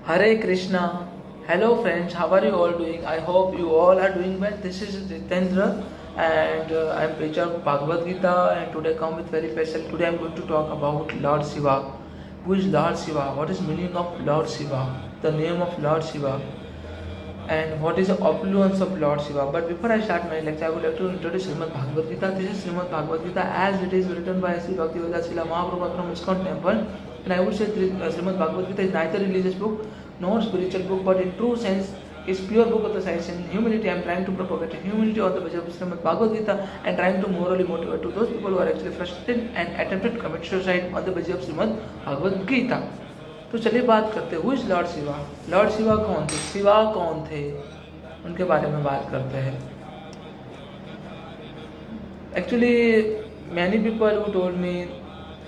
Hare Krishna. Hello friends, how are you all doing? I hope you all are doing well. This is Jitendra and I am preacher of Bhagavad Gita and today come with very special. Today I am going to talk about Lord Shiva. Who is Lord Shiva? What is meaning of Lord Shiva? The name of Lord Shiva and what is the affluence of Lord Shiva. But before I start my lecture, I would like to introduce Srimad Bhagavad Gita. This is Srimad Bhagavad Gita as it is written by Sri Bhaktivedanta Srila Mahaprabhupada from ISKCON temple. And I would say Srimad Bhagavad Gita is neither religious book nor spiritual book, but in true sense is pure book of the science and humility. I am trying to propagate humility on the basis of Srimad Bhagavad Gita and trying to morally motivate to those people who are actually frustrated and attempted to commit suicide on the basis of Srimad Bhagavad Gita. तो चलिए बात करते हैं, who is Lord Shiva. Lord Shiva कौन थे, शिवा कौन थे, उनके बारे में बात करते हैं। Actually many people who told me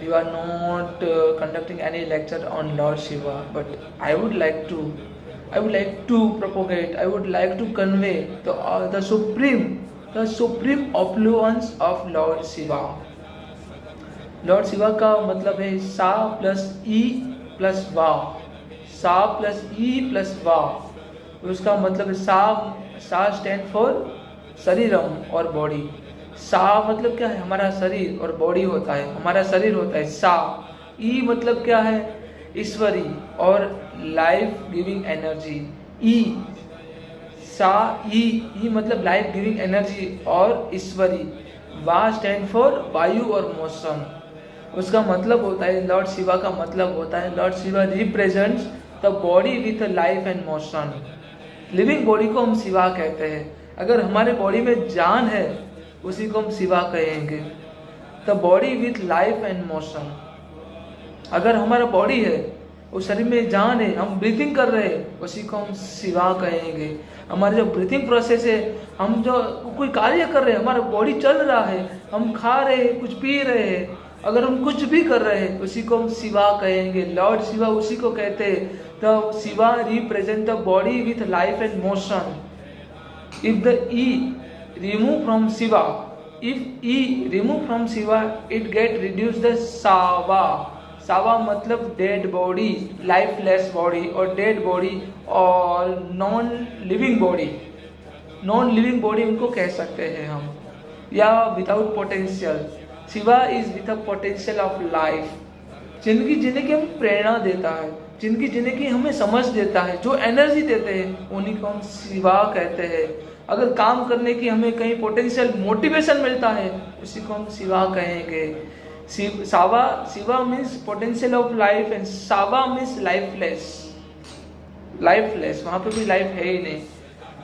you are not conducting any lecture on Lord Shiva, but I would like to propagate, I would like to convey the supreme affluence of Lord Shiva. Lord Shiva का मतलब है सा plus E plus वा, सा plus E plus वा। उसका मतलब है सा स्टैंड फॉर शरीरम और बॉडी। सा मतलब क्या है, हमारा शरीर और बॉडी होता है, हमारा शरीर होता है सा। ई मतलब क्या है, ईश्वरी और लाइफ गिविंग एनर्जी। ई सा ई मतलब लाइफ गिविंग एनर्जी और ईश्वरी। वा स्टैंड फॉर वायु और मोशन। उसका मतलब होता है, लॉर्ड शिवा का मतलब होता है, Lord Shiva represents the body with life and motion. Living body को हम शिवा कहते हैं। अगर हमारे बॉडी में जान है उसी को हम शिवा कहेंगे। The body with life and motion. अगर हमारा बॉडी है, उस शरीर में जान है, हम ब्रीथिंग कर रहे हैं, उसी को हम शिवा कहेंगे। हमारे जो ब्रीथिंग प्रोसेस है, हम जो कोई कार्य कर रहे हैं, हमारा बॉडी चल रहा है, हम खा रहे हैं, कुछ पी रहे हैं, अगर हम कुछ भी कर रहे हैं उसी को हम शिवा कहेंगे। लॉर्ड शिवा उसी को कहते हैं। The Shiva represent the body with life and motion. If the E remove from Shiva, if E remove from Shiva, it get reduce the Sava. Sava मतलब dead body, lifeless body और dead body और non living body। non living body उनको कह सकते हैं हम, या without potential। Shiva is with a potential of life। जिंदगी जीने की हम प्रेरणा देता है, जिंदगी जीने की हमें समझ देता है, जो एनर्जी देते हैं उन्हीं को हम शिवा कहते हैं। अगर काम करने की हमें कहीं पोटेंशियल मोटिवेशन मिलता है उसी को हम शिवा कहेंगे। Shiva means potential of life and सावा मीन्स लाइफलेस। लाइफलेस, वहां पे भी लाइफ है ही नहीं।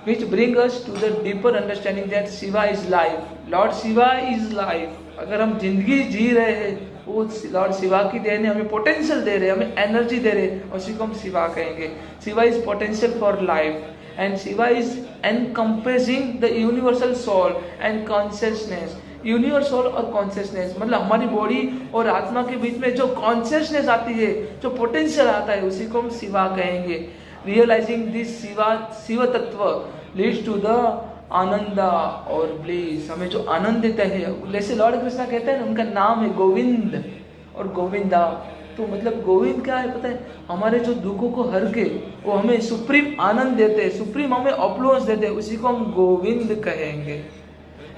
Which bring us to the deeper understanding that Shiva is life. Lord Shiva is life. अगर हम जिंदगी जी रहे हैं, वो लॉर्ड शिवा की देन हमें पोटेंशियल दे रहे, हमें एनर्जी दे रहे, उसी को हम शिवा कहेंगे। Shiva is potential for life and Shiva is encompassing the universal soul and consciousness। Universal और कॉन्शियसनेस मतलब हमारी बॉडी और आत्मा के बीच में जो कॉन्शियसनेस आती है, जो पोटेंशियल आता है, उसी को हम शिवा कहेंगे। रियलाइजिंग दिस शिव तत्व लीड्स टू द आनंद और ब्लिस। हमें जो आनंद देता है, जैसे लॉर्ड कृष्णा कहते हैं, उनका नाम है गोविंद और गोविंदा। तो मतलब गोविंद क्या है पता है, हमारे जो दुखों को हर के वो हमें सुप्रीम आनंद देते हैं, सुप्रीम हमें अप्लोज देते हैं, उसी को हम गोविंद कहेंगे।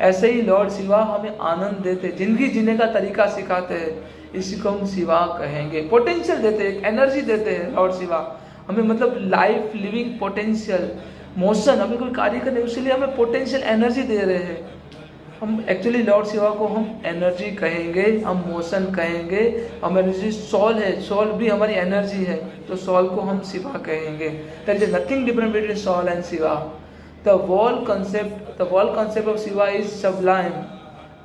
ऐसे ही लॉर्ड शिवा हमें आनंद देते हैं, जिंदगी जीने का तरीका सिखाते हैं, इसी को हम शिवा कहेंगे। पोटेंशियल देते हैं, एनर्जी देते हैं लॉर्ड शिवा हमें, मतलब लाइफ लिविंग पोटेंशियल, मोशन, हमें कोई कार्य करने उसके लिए हमें पोटेंशियल एनर्जी दे रहे हैं। हम एक्चुअली लॉर्ड शिवा को हम एनर्जी कहेंगे, हम मोशन कहेंगे। हमारी जो सोल है, सोल भी हमारी एनर्जी है, तो सोल को हम शिवा कहेंगे। There is nothing different between soul and Shiva. The whole concept of Shiva is sublime।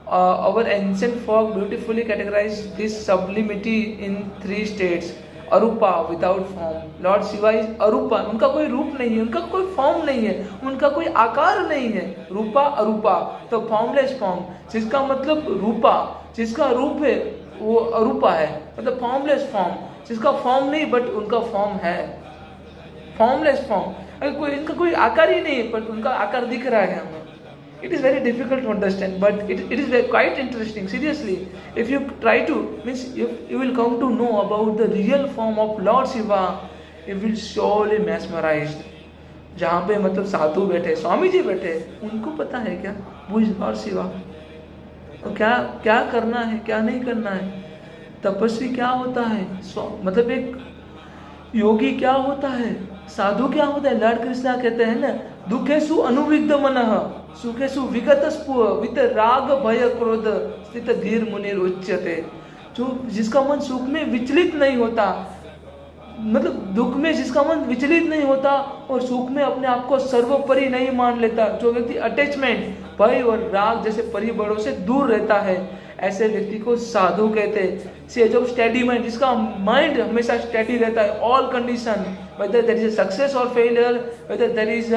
Our ancient folk beautifully categorized this sublimity in 3 states। Arupa without form. Lord Shiva is Arupa, उनका कोई रूप नहीं है, उनका कोई फॉर्म नहीं है, उनका कोई आकार नहीं है। रूपा अरूपा, तो फॉर्मलेस फॉर्म, जिसका मतलब रूपा, जिसका रूप है वो अरूपा है, मतलब फॉर्मलेस फॉर्म, जिसका फॉर्म नहीं बट उनका फॉर्म है। फॉर्मलेस फॉर्म, अगर कोई इनका कोई आकार ही नहीं है पर उनका आकार दिख रहा है हमें। It is very difficult to understand, but it is quite interesting. Seriously, if you try to, means you will come to know about the real form of Lord Shiva you will surely mesmerized. जहाँ पे मतलब साधु बैठे, स्वामी जी बैठे, उनको पता है क्या भुज और शिवा, तो क्या क्या करना है क्या नहीं करना है। तपस्वी क्या होता है, मतलब एक योगी क्या होता है, साधु क्या होता है। लॉर्ड कृष्णा कहते हैं ना, दुखेषु अनुविग्ध मनः सुखेषु विगत स्पुह वित राग भय क्रोध स्थित धीर मुनिर उच्यते। जो जिसका मन सुख में विचलित नहीं होता, मतलब दुख में जिसका मन विचलित नहीं होता और सुख में अपने आप को सर्वोपरि नहीं मान लेता, जो व्यक्ति अटैचमेंट भय और राग जैसे परिबलों से दूर रहता है, ऐसे व्यक्ति को साधु कहते हैं। से जो स्टडी माइंड, जिसका माइंड हमेशा स्टडी रहता है, all condition, whether there is a success और failure, whether there is a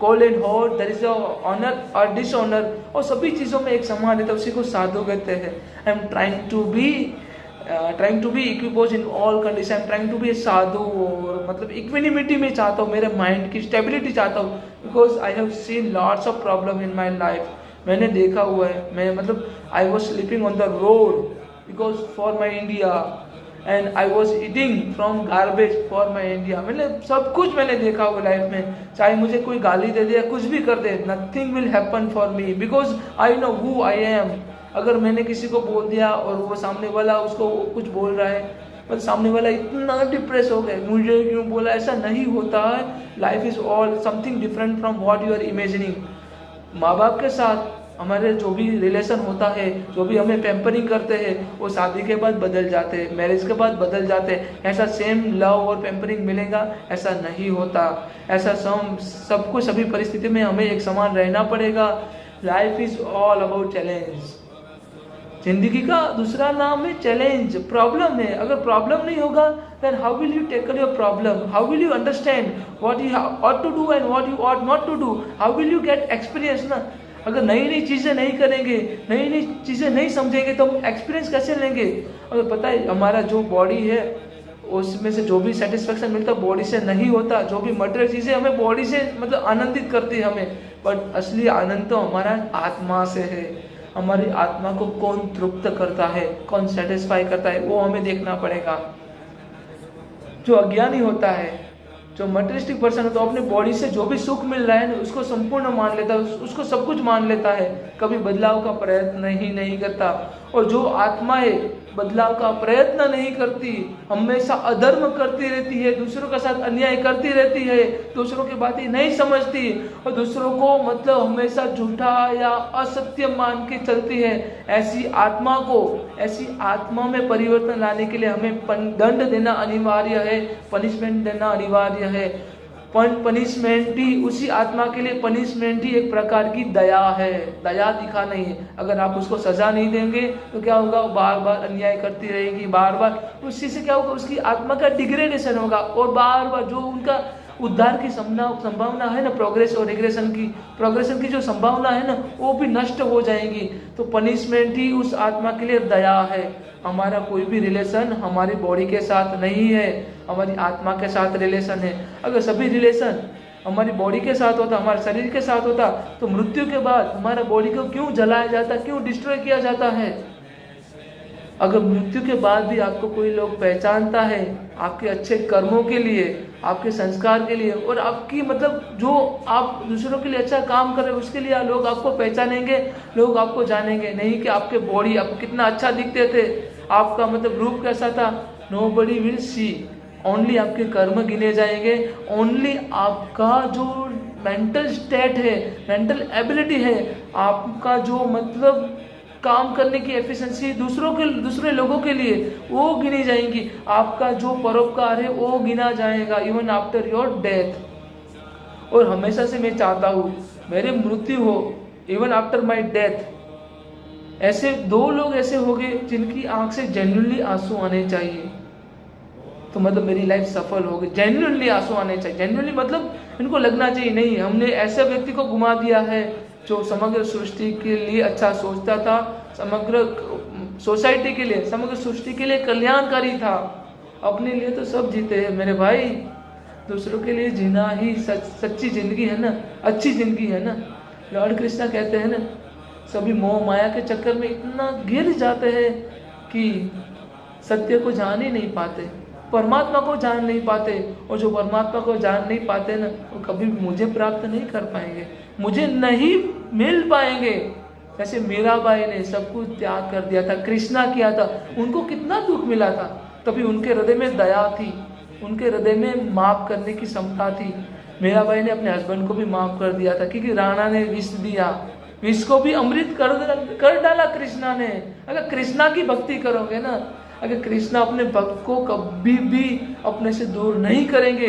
cold and hot, there is a honour और डिसऑनर, और सभी चीज़ों में एक समान रहता है, उसी को साधु कहते हैं। I am trying to be equipoise in all condition, I am trying to be sadhu, और मतलब इक्विनिमिटी में चाहता हूँ, मेरे माइंड की स्टेबिलिटी चाहता हूँ, because I have seen lots of problem in my life. मैंने देखा हुआ है, मैं मतलब I was sleeping on the road because for my India, and I was eating from garbage for my India. मैंने सब कुछ मैंने देखा हुआ लाइफ में, चाहे मुझे कोई गाली दे दे या कुछ भी कर दे, nothing will happen for me because I know who I am. अगर मैंने किसी को बोल दिया और वो सामने वाला उसको कुछ बोल रहा है, पर सामने वाला इतना डिप्रेस हो गया, मुझे क्यों बोला, ऐसा नहीं होता है। Life is all something different from what you are imagining. माँ बाप के साथ हमारे जो भी रिलेशन होता है, जो भी हमें पैम्परिंग करते हैं, वो शादी के बाद बदल जाते हैं, मैरिज के बाद बदल जाते हैं। ऐसा सेम लव और पैम्परिंग मिलेगा, ऐसा नहीं होता। ऐसा सब कुछ सभी परिस्थिति में हमें एक समान रहना पड़ेगा। Life is all about challenge. जिंदगी का दूसरा नाम है चैलेंज, प्रॉब्लम है। अगर प्रॉब्लम नहीं होगा, then how will you tackle your problem? How will you understand what you ought to do and what you ought not to do? How will you get experience ना? अगर नई नई चीज़ें नहीं करेंगे, नई नई चीज़ें नहीं समझेंगे, तो हम एक्सपीरियंस कैसे लेंगे। अगर पता है हमारा जो बॉडी है उसमें से जो भी सेटिस्फेक्शन मिलता है बॉडी से नहीं होता। जो भी मटेरियल चीज़ें हमें बॉडी से मतलब आनंदित करती है हमें, बट असली आनंद तो हमारा आत्मा से है। हमारी आत्मा को कौन तृप्त करता है, कौन सेटिस्फाई करता है, वो हमें देखना पड़ेगा। जो अज्ञानी होता है, जो मटेरियलिस्टिक पर्सन होता है, अपनी बॉडी से जो भी सुख मिल रहा है ना, उसको संपूर्ण मान लेता है, उसको सब कुछ मान लेता है, कभी बदलाव का प्रयत्न नहीं करता। और जो आत्माएं बदलाव का प्रयत्न नहीं करती, हमेशा अधर्म करती रहती है, दूसरों के साथ अन्याय करती रहती है, दूसरों की बातें नहीं समझती और दूसरों को मतलब हमेशा झूठा या असत्य मान के चलती है, ऐसी आत्मा में परिवर्तन लाने के लिए हमें दंड देना अनिवार्य है, पनिशमेंट देना अनिवार्य है। पनिशमेंट ही उसी आत्मा के लिए, पनिशमेंट ही एक प्रकार की दया है, दया दिखा नहीं है। अगर आप उसको सजा नहीं देंगे तो क्या होगा, बार बार अन्याय करती रहेगी, बार बार। उसी से क्या होगा, उसकी आत्मा का डिग्रेडेशन होगा और बार बार जो उनका उद्धार की संभावना है ना, प्रोग्रेशन की जो संभावना है ना, वो भी नष्ट हो जाएगी। तो पनिशमेंट ही उस आत्मा के लिए दया है। हमारा कोई भी रिलेशन हमारी बॉडी के साथ नहीं है, हमारी आत्मा के साथ रिलेशन है। अगर सभी रिलेशन हमारी बॉडी के साथ होता, हमारे शरीर के साथ होता, तो मृत्यु के बाद हमारा बॉडी को क्यों जलाया जाता, क्यों डिस्ट्रॉय किया जाता है। अगर मृत्यु के बाद भी आपको कोई लोग पहचानता है आपके अच्छे कर्मों के लिए, आपके संस्कार के लिए, और आपकी मतलब जो आप दूसरों के लिए अच्छा काम कर रहे हैं उसके लिए लोग आपको पहचानेंगे, लोग आपको जानेंगे। नहीं कि आपके बॉडी, आप कितना अच्छा दिखते थे, आपका मतलब रूप कैसा था, नोबडी विल सी। ओनली आपके कर्म गिने जाएंगे, ओनली आपका जो मेंटल स्टेट है, मेंटल एबिलिटी है, आपका जो मतलब काम करने की एफिशिएंसी दूसरे लोगों के लिए वो गिनी जाएंगी। आपका जो परोपकार है वो गिना जाएगा इवन आफ्टर योर डेथ। और हमेशा से मैं चाहता हूँ मेरी मृत्यु हो, इवन आफ्टर माय डेथ ऐसे 2 लोग ऐसे हो गए जिनकी आंख से जेन्युइनली आंसू आने चाहिए, तो मतलब मेरी लाइफ सफल हो गई। जेन्युइनली आंसू आने चाहिए, जेन्युइनली मतलब इनको लगना चाहिए नहीं हमने ऐसे व्यक्ति को घुमा दिया है जो समग्र सृष्टि के लिए अच्छा सोचता था, समग्र सोसाइटी के लिए, समग्र सृष्टि के लिए कल्याणकारी था। अपने लिए तो सब जीते हैं मेरे भाई, दूसरों के लिए जीना ही सच्ची जिंदगी है ना, अच्छी जिंदगी है ना। लॉर्ड कृष्णा कहते हैं ना, सभी मोह माया के चक्कर में इतना गिर जाते हैं कि सत्य को जान ही नहीं पाते, परमात्मा को जान नहीं पाते, और जो परमात्मा को जान नहीं पाते ना, वो कभी मुझे प्राप्त नहीं कर पाएंगे, मुझे नहीं मिल पाएंगे। जैसे मीराबाई ने सब कुछ त्याग कर दिया था, कृष्णा किया था, उनको कितना दुख मिला था, तभी उनके हृदय में दया थी, उनके हृदय में माफ करने की क्षमता थी। मीराबाई ने अपने हस्बैंड को भी माफ कर दिया था, क्योंकि राणा ने विष दिया, विष को भी अमृत कर डाला कृष्णा ने। अगर कृष्णा की भक्ति करोगे ना, अगर कृष्णा अपने भक्त को कभी भी अपने से दूर नहीं करेंगे,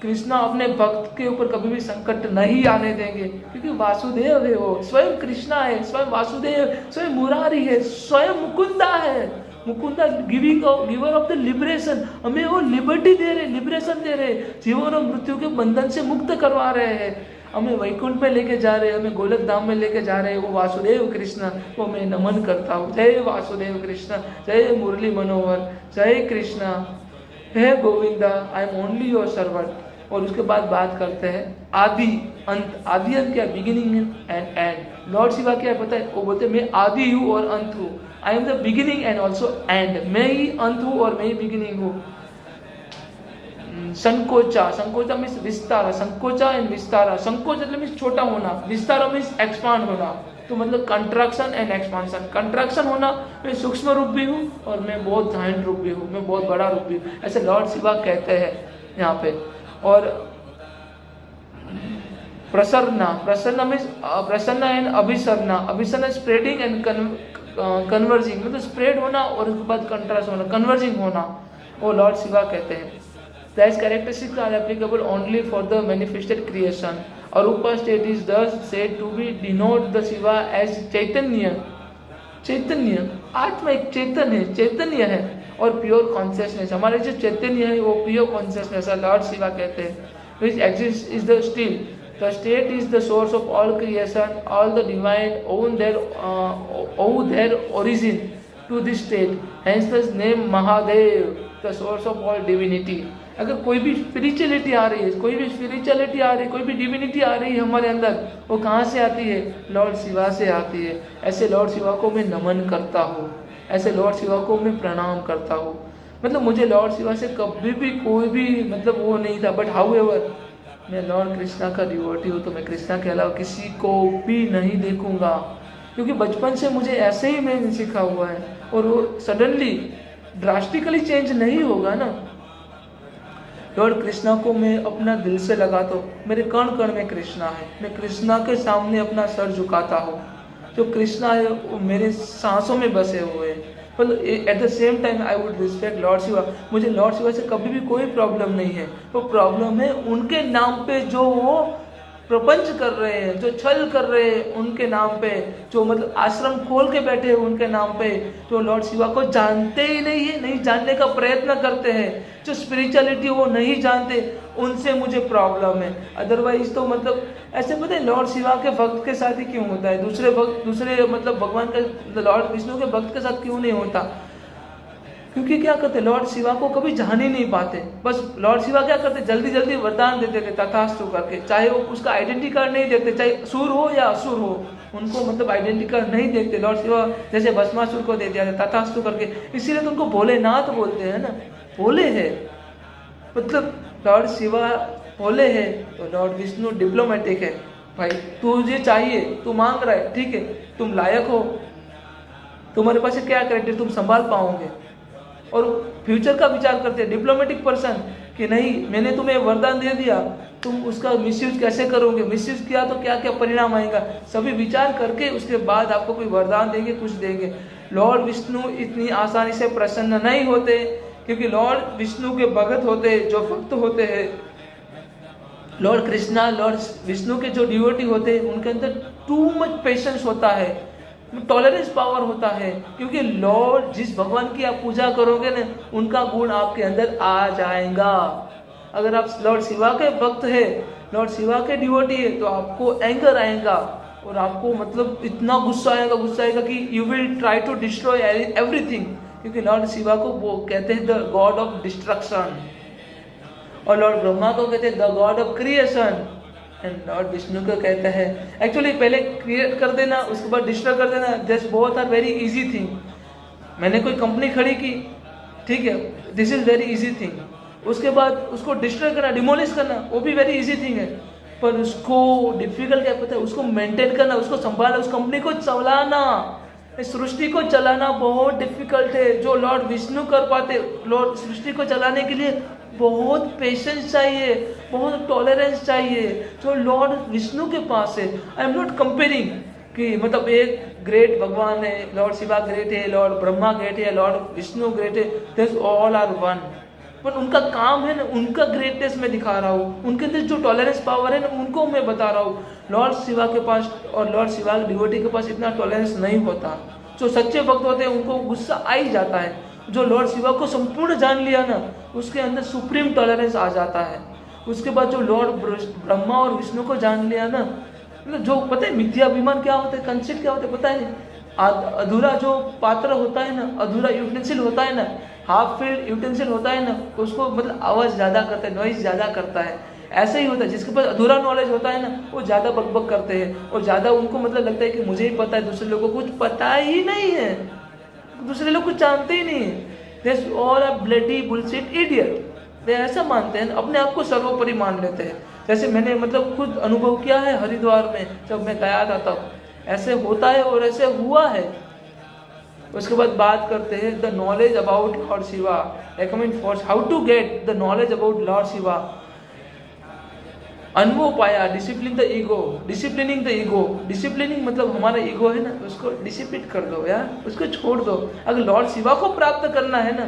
कृष्णा अपने भक्त के ऊपर कभी भी संकट नहीं आने देंगे, क्योंकि वासुदेव है, वो स्वयं कृष्णा है, स्वयं वासुदेव, स्वयं मुरारी है, स्वयं मुकुंदा है। Mukunda giver of the liberation, हमें वो लिबर्टी दे रहे, लिबरेशन दे रहे, जीवन और मृत्यु के बंधन से मुक्त करवा रहे हैं, हमें वैकुंठ में लेके जा रहे हैं, हमें गोलक धाम में लेके जा रहे हैं। वो वासुदेव कृष्ण को मैं नमन करता हूँ। जय वासुदेव कृष्ण, जय मुरली मनोहर, जय कृष्णा, हे Govinda, I am only your servant. और उसके बाद बात करते हैं आदि अंत। आदि अंत क्या? Beginning and and. Lord Shiva क्या है पता है? वो बोलते हैं मैं आदि हूँ और अंत हूँ, I am the beginning and also and. मैं ही अंत हूँ और मैं ही बिगिनिंग हूँ। संकोचा, संकोचा मीन्स विस्तार, संकोचा एंड विस्तारा। संकोच मतलब मीन्स छोटा होना, विस्तारा मीन्स एक्सपांड होना। तो मतलब कंट्रैक्शन एंड एक्सपांशन। कंट्रैक्शन होना, मैं सूक्ष्म रूप भी हूँ और मैं बहुत जायंट रूप भी हूँ, मैं बहुत बड़ा रूप भी हूँ, ऐसे लॉर्ड शिवा कहते हैं यहाँ पे। और प्रसन्ना, प्रसन्ना मीन्स प्रसन्ना एंड अभिसरना। अभिसरना स्प्रेडिंग एंड कन्वर्जिंग, मतलब स्प्रेड होना और उसके बाद कंट्रास्ट होना, कन्वर्जिंग होना, वो लॉर्ड शिवा कहते हैं। These characteristics are applicable only for the manifested creation. Arupa state is thus said to be denote the Shiva as Chaitanya. चैतन्य, आत्मा एक चेतन है, चैतन्य है, और प्योर कॉन्शियसनेस। हमारे जो चैतन्य है वो प्योर कॉन्शियसनेस है, लॉर्ड शिवा कहते हैं। Which exists is the still. The state is the source of all creation. All the divine owe their origin to this state. Hence the name Mahadev, the source of all divinity. अगर कोई भी spirituality आ रही है, कोई भी spirituality आ रही है, कोई भी डिविनिटी आ रही है हमारे अंदर, वो कहाँ से आती है? लॉर्ड शिवा से आती है। ऐसे लॉर्ड शिवा को मैं नमन करता हूँ, ऐसे लॉर्ड शिवा को मैं प्रणाम करता हूँ। मतलब मुझे लॉर्ड शिवा से कभी भी कोई भी मतलब वो नहीं था, बट हाउएवर मैं लॉर्ड कृष्णा का डिवोटी हूँ, तो मैं कृष्णा के अलावा किसी को भी नहीं देखूंगा, क्योंकि बचपन से मुझे ऐसे ही मैंने सीखा हुआ है। और वो सडनली ड्रास्टिकली चेंज नहीं होगा ना। लॉर्ड कृष्णा को मैं अपना दिल से लगाता हूँ, मेरे कण कण में कृष्णा है, मैं कृष्णा के सामने अपना सर झुकाता हूँ। जो कृष्णा है वो मेरे सांसों में बसे हुए हैं। मतलब at the same time I would respect Lord Shiva. मुझे लॉर्ड शिवा से कभी भी कोई प्रॉब्लम नहीं है। वो प्रॉब्लम है उनके नाम पे जो वो प्रपंच कर रहे हैं, जो छल कर रहे हैं उनके नाम पे, जो मतलब आश्रम खोल के बैठे हैं उनके नाम पे, जो लॉर्ड शिवा को जानते ही नहीं है, नहीं जानने का प्रयत्न करते हैं, जो स्पिरिचुअलिटी वो नहीं जानते, उनसे मुझे प्रॉब्लम है। अदरवाइज तो मतलब ऐसे पता है लॉर्ड शिवा के भक्त के साथ ही क्यों होता है, दूसरे मतलब भगवान के लॉर्ड विष्णु के भक्त के साथ क्यों नहीं होता? क्योंकि क्या करते, लॉर्ड शिवा को कभी जान ही नहीं पाते। बस लॉर्ड शिवा क्या करते, जल्दी जल्दी वरदान देते थे तथास्तु करके, चाहे वो उसका आइडेंटिटी कार्ड नहीं देखते, चाहे सुर हो या असुर हो, उनको मतलब आइडेंटिटी कार्ड नहीं देखते। लॉर्ड शिवा जैसे भस्मासुर को दे दिया था तथास्तु करके, इसीलिए तो उनको भोलेनाथ बोलते हैं ना, भोले है मतलब लॉर्ड शिवा भोले है। तो लॉर्ड विष्णु डिप्लोमेटिक है, भाई तुझे चाहिए, तू मांग रहा है, ठीक है, तुम लायक हो, तुम्हारे पास क्या कैरेक्टर, तुम संभाल पाओगे। और फ्यूचर का विचार करते हैं डिप्लोमेटिक पर्सन कि नहीं मैंने तुम्हें वरदान दे दिया, तुम उसका मिसयूज कैसे करोगे, मिसयूज किया तो क्या क्या परिणाम आएगा, सभी विचार करके उसके बाद आपको कोई वरदान देंगे, कुछ देंगे। लॉर्ड विष्णु इतनी आसानी से प्रसन्न नहीं होते, क्योंकि लॉर्ड विष्णु के भगत होते हैं, जो भक्त होते हैं, लॉर्ड कृष्णा लॉर्ड विष्णु के जो डिवोटी होते हैं, उनके अंदर टू मच पेशेंस होता है, टॉलरेंस पावर होता है। क्योंकि लॉर्ड जिस भगवान की आप पूजा करोगे ना, उनका गुण आपके अंदर आ जाएगा। अगर आप लॉर्ड शिवा के भक्त है, लॉर्ड शिवा के डिवोटी है, तो आपको एंगर आएगा और आपको मतलब इतना गुस्सा आएगा कि you will try to destroy everything. क्योंकि लॉर्ड शिवा को वो कहते हैं द गॉड ऑफ डिस्ट्रक्शन, और लॉर्ड ब्रह्मा को कहते हैं the god of creation, and lord Vishnu को कहता है एक्चुअली पहले क्रिएट कर देना, उसके बाद डिस्ट्रॉय कर देना, this both are very easy thing. मैंने कोई कंपनी खड़ी की, ठीक है, this is very easy thing. उसके बाद उसको डिस्ट्रॉय करना, डिमोलिश करना, वो भी वेरी इजी थिंग है। पर उसको डिफिकल्ट क्या पता है, उसको मेंटेन करना, उसको संभालना, उस कंपनी को चलाना, इस सृष्टि को चलाना बहुत डिफिकल्ट है। जो लॉर्ड विष्णु कर पाते, लॉर्ड सृष्टि को चलाने के लिए बहुत पेशेंस चाहिए, बहुत टॉलरेंस चाहिए, जो लॉर्ड विष्णु के पास है। आई एम नॉट कंपेयरिंग कि मतलब एक ग्रेट भगवान है, लॉर्ड शिवा ग्रेट है, लॉर्ड ब्रह्मा ग्रेट है, लॉर्ड विष्णु ग्रेट है, दिस ऑल आर वन। पर उनका काम है ना, उनका ग्रेटनेस मैं दिखा रहा हूँ, उनके अंदर जो टॉलरेंस पावर है ना, उनको मैं बता रहा हूँ। लॉर्ड शिवा के पास और लॉर्ड शिवा डिवोटी के पास इतना टॉलरेंस नहीं होता। जो सच्चे भक्त होते हैं उनको गुस्सा आ ही जाता है। जो लॉर्ड शिवा को संपूर्ण जान लिया ना, उसके अंदर सुप्रीम टॉलरेंस आ जाता है। उसके बाद जो लॉर्ड ब्रह्मा और विष्णु को जान लिया ना, मतलब जो पता है मिथ्याभिमान क्या होता है, कंसेप्ट क्या होता है पता है। अधूरा जो पात्र होता है ना, अधूरा यूटेंसिल होता है ना, हाफ फिल्ड यूटेंसिल होता है ना, उसको मतलब आवाज ज्यादा करता है, नॉइज ज्यादा करता है। ऐसे ही होता है, जिसके पास अधूरा नॉलेज होता है ना, वो ज्यादा बकबक करते हैं और ज्यादा उनको मतलब लगता है कि मुझे ही पता है, दूसरे लोगों को कुछ पता ही नहीं है, दूसरे लोग कुछ जानते ही नहीं है। That's all a bloody bullshit idiot। वे ऐसा मानते हैं, अपने आप को सर्वोपरि मान लेते हैं। जैसे मैंने मतलब खुद अनुभव किया है हरिद्वार में, जब मैं गया था तब ऐसे होता है और ऐसे हुआ है। उसके बाद बात करते हैं the knowledge about lord Shiva, recommend for how to get the knowledge about lord Shiva. अनुभव पाया, discipline the ego, disciplining the ego. Disciplining मतलब हमारा ईगो है ना, उसको डिसिप्लिन कर दो यार, उसको छोड़ दो। अगर लॉर्ड शिवा को प्राप्त करना है ना,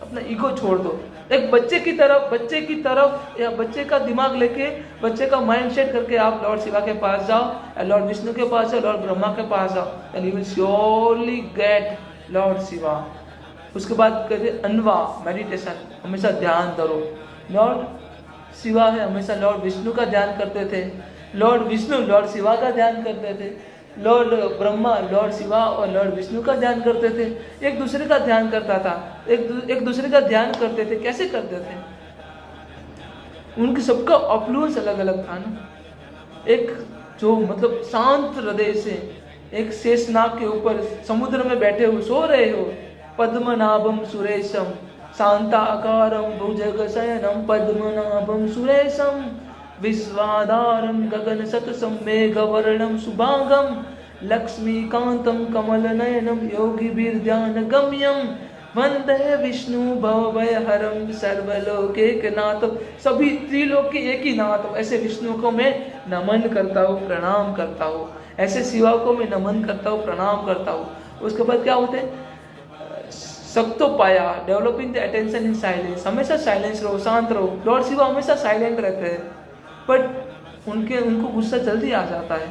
अपना ईगो छोड़ दो। एक बच्चे की तरफ या बच्चे का दिमाग लेके, बच्चे का माइंड सेट करके आप लॉर्ड शिवा के पास जाओ, या लॉर्ड विष्णु के पास जाओ, लॉर्ड ब्रह्मा के पास जाओ, and you will surely gate Lord Shiva. उसके बाद करिए अनवा, मेडिटेशन, हमेशा ध्यान धरो। लॉर्ड शिवा है, हमेशा लॉर्ड विष्णु का ध्यान करते थे, लॉर्ड विष्णु लॉर्ड शिवा का ध्यान करते थे, लॉर्ड ब्रह्मा लॉर्ड शिवा और लॉर्ड विष्णु का ध्यान करते थे। एक दूसरे का ध्यान करता था, एक दूसरे का ध्यान करते थे। कैसे करते थे? उनके सबका अप्लूएंस अलग अलग था ना। एक जो मतलब शांत हृदय से, एक शेषनाग के ऊपर समुद्र में बैठे हो, सो रहे हो, पद्मनाभम सुरेशम शांताकारं भुजगशयनं पद्मनाभं सुरेशं विश्वाधारं गगनसदृशं मेघवर्णं शुभांगं लक्ष्मीकान्तं कमलनयनं योगिभिर्ध्यानगम्यं वंदे विष्णु भवभयहरं सर्वलोकैकनाथं। सभी त्रिलोक के एक ही नाथ, ऐसे विष्णु को मैं नमन करता हूँ, प्रणाम करता हूँ, ऐसे शिवा को मैं नमन करता हूँ, प्रणाम करता हूँ। उसके बाद क्या होते हैं? सक्तो पाया, developing the attention in silence. हमेशा साइलेंस रहो, शांत रहो। लॉर्ड शिवा हमेशा साइलेंट रहते हैं, बट उनको गुस्सा जल्दी आ जाता है।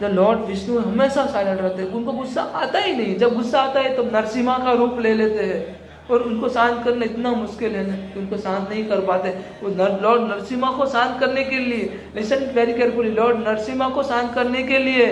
जब लॉर्ड विष्णु हमेशा साइलेंट रहते हैं, उनको गुस्सा आता ही नहीं। जब गुस्सा आता है तो नरसिम्हा का रूप ले लेते हैं, और उनको शांत करना इतना मुश्किल है ना कि उनको शांत नहीं कर पाते। वो लॉर्ड नरसिम्हा को शांत करने के लिए, listen very carefully, Lord Narasimha को शांत करने के लिए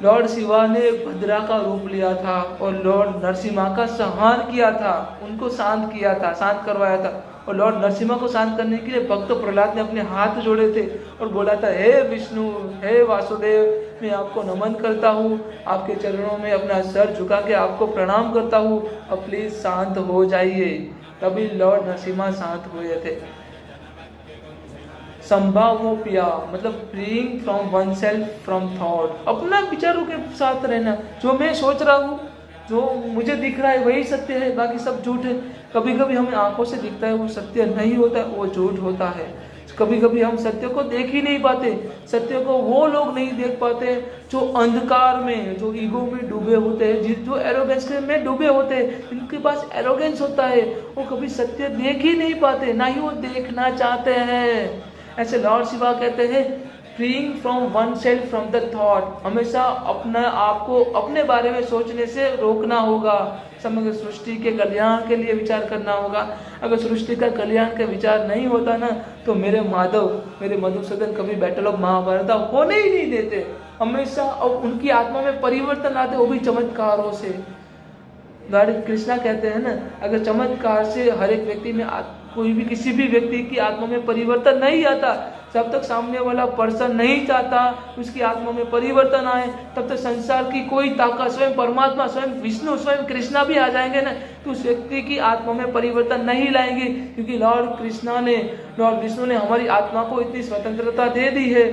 लॉर्ड शिवा ने भद्रा का रूप लिया था और लॉर्ड नरसिम्हा का संहार किया था, उनको शांत किया था, शांत करवाया था। और लॉर्ड नरसिम्हा को शांत करने के लिए भक्त प्रहलाद ने अपने हाथ जोड़े थे और बोला था, हे विष्णु, हे वासुदेव, मैं आपको नमन करता हूँ, आपके चरणों में अपना सर झुका के आपको प्रणाम करता हूँ, अब प्लीज शांत हो जाइए। तभी लॉर्ड नरसिम्हा शांत हुए थे। संभावोपिया मतलब freeing from one self from thought, अपना विचारों के साथ रहना। जो मैं सोच रहा हूँ, जो मुझे दिख रहा है वही सत्य है, बाकी सब झूठ है। कभी कभी हमें आंखों से दिखता है वो सत्य नहीं होता है, वो झूठ होता है। कभी कभी हम सत्य को देख ही नहीं पाते। सत्य को वो लोग नहीं देख पाते जो अंधकार में, जो ईगो में डूबे होते हैं, जो एरोगेंस में डूबे होते हैं, जिनके पास एरोगेंस होता है, वो कभी सत्य देख ही नहीं पाते, ना ही वो देखना चाहते हैं। ऐसे लॉर्ड शिवा कहते हैं, freeing from one self from the thought, हमेशा अपना आपको अपने बारे में सोचने से रोकना होगा। समग्र सृष्टि के कल्याण के लिए विचार करना होगा। अगर सृष्टि का कल्याण का विचार नहीं होता ना, तो मेरे माधव, मेरे मधुसूदन कभी बैटल ऑफ महाभारत होने ही नहीं देते। हमेशा और उनकी आत्मा में परिवर्तन आते, वो भी चमत्कारों से। लॉर्ड कृष्णा कहते हैं ना, अगर चमत्कार से हर एक व्यक्ति में कोई भी किसी भी व्यक्ति की आत्मा में परिवर्तन नहीं आता, जब तक सामने वाला पर्सन नहीं चाहता उसकी आत्मा में परिवर्तन आए, तब तक संसार की कोई ताकत, स्वयं परमात्मा, स्वयं विष्णु, स्वयं कृष्णा भी आ जाएंगे ना, तो उस व्यक्ति की आत्मा में परिवर्तन नहीं लाएंगे, क्योंकि लॉर्ड विष्णु ने हमारी आत्मा को इतनी स्वतंत्रता दे दी है।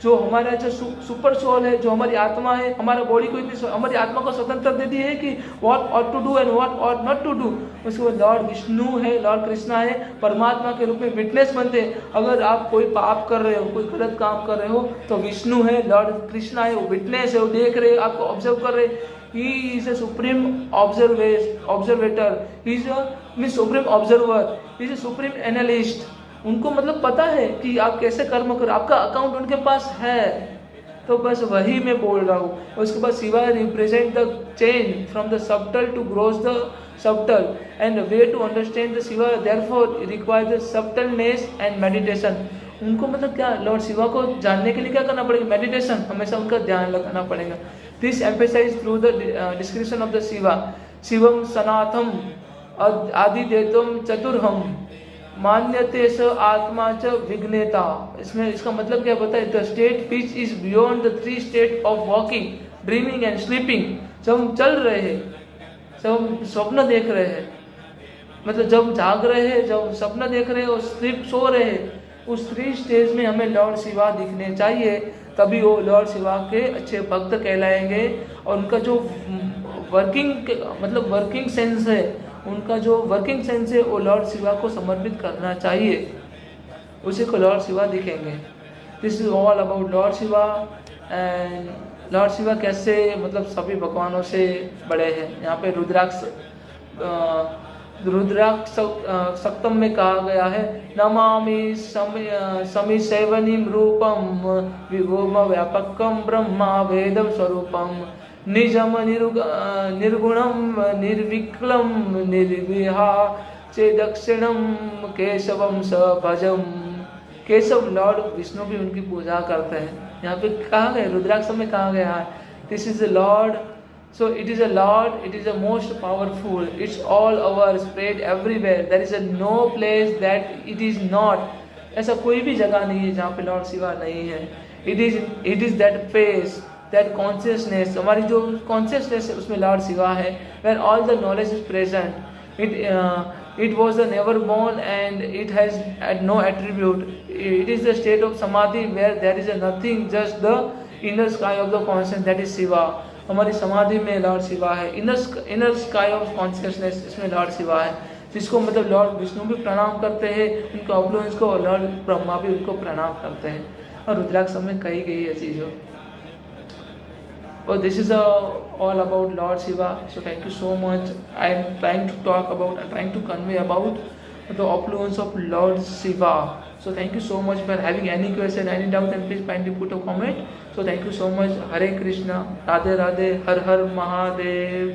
जो हमारा जो सुपर सोल है, जो हमारी आत्मा है, हमारा बॉडी को इतनी हमारी आत्मा को स्वतंत्रता दे दी है कि what ought to do and what ought not to do. उसके बाद लॉर्ड विष्णु है, लॉर्ड कृष्णा है, परमात्मा के रूप में विटनेस बनते हैं। अगर आप कोई पाप कर रहे हो, कोई गलत काम कर रहे हो, तो विष्णु है, लॉर्ड कृष्णा है, वो विटनेस है, वो देख रहे, आपको ऑब्जर्व कर रहे। He is a supreme observator, he is a supreme observer, he is a supreme analyst. उनको मतलब पता है कि आप कैसे कर्म करो, आपका अकाउंट उनके पास है। तो बस वही मैं बोल रहा हूँ। उसके बाद Shiva represent the change from the subtle to gross the subtle and way to understand the Shiva therefore requires the subtleness and meditation. उनको मतलब क्या, लॉर्ड शिवा को जानने के लिए क्या करना पड़ेगा? मेडिटेशन, हमेशा उनका ध्यान लगाना पड़ेगा। This emphasize through the description of the Shiva. शिवम सनातम आदिदेवम चतुर्हम मान्यते स आत्मा च विघ्नेता। इसमें इसका मतलब क्या बताए? The state which is beyond the 3 state of walking, dreaming and sleeping. जब हम चल रहे हैं, जब हम स्वप्न देख रहे हैं, मतलब जब हम जाग रहे हैं, जब सपना देख रहे हैं और सो रहे हैं, उस 3 स्टेज में हमें लॉर्ड शिवा दिखने चाहिए। तभी वो लॉर्ड शिवा के अच्छे भक्त कहलाएंगे। और उनका जो वर्किंग सेंस है, उनका जो वर्किंग सेंस है, वो लॉर्ड शिवा को समर्पित करना चाहिए, उसी को लॉर्ड शिवा दिखेंगे। This is all about lord Shiva. And Lord Shiva कैसे मतलब सभी भगवानों से बड़े हैं। यहाँ पे रुद्राक्ष सप्तम में कहा गया है, नमामि समी सेवनीम रूपम विभोम व्यापकम ब्रह्मा वेदम स्वरूपम निजम निर्गुणम निर्विक्लम निर्विहा चे दक्षिणम केशवम स भजम। केशव लॉर्ड विष्णु भी उनकी पूजा करते हैं। यहाँ पे कहा गया, रुद्राक्ष में कहा गया है, this is a Lord, so it is a lord, it is a most powerful, it's all over, spread everywhere, there is a no place that it is not। ऐसा कोई भी जगह नहीं है जहाँ पे लॉर्ड शिवा नहीं है। it is that face, that consciousness, हमारी जो consciousness है उसमें लॉर्ड शिवा है, where all the knowledge is present। it was the never born and it has no attribute। it is the state of samadhi where there is a nothing, just the inner sky of the consciousness, that is Shiva. हमारी समाधि में Lord Shiva है। Inner sky of consciousness, इसमें Lord Shiva है, जिसको मतलब Lord Vishnu भी प्रणाम करते हैं, उनके अवलोकन को, लॉर्ड ब्रह्मा भी उनको प्रणाम करते हैं। और रुद्राक्ष में कही गई है चीज़ों। और this is all about lord Shiva. So thank you so much. I am trying to talk about, I am trying to convey about the opulence of Lord Shiva. So thank you so much. For having any question, any doubt, then please kindly put a comment. So thank you so much. Hare Krishna, Radhe Radhe, Har Har Mahadev.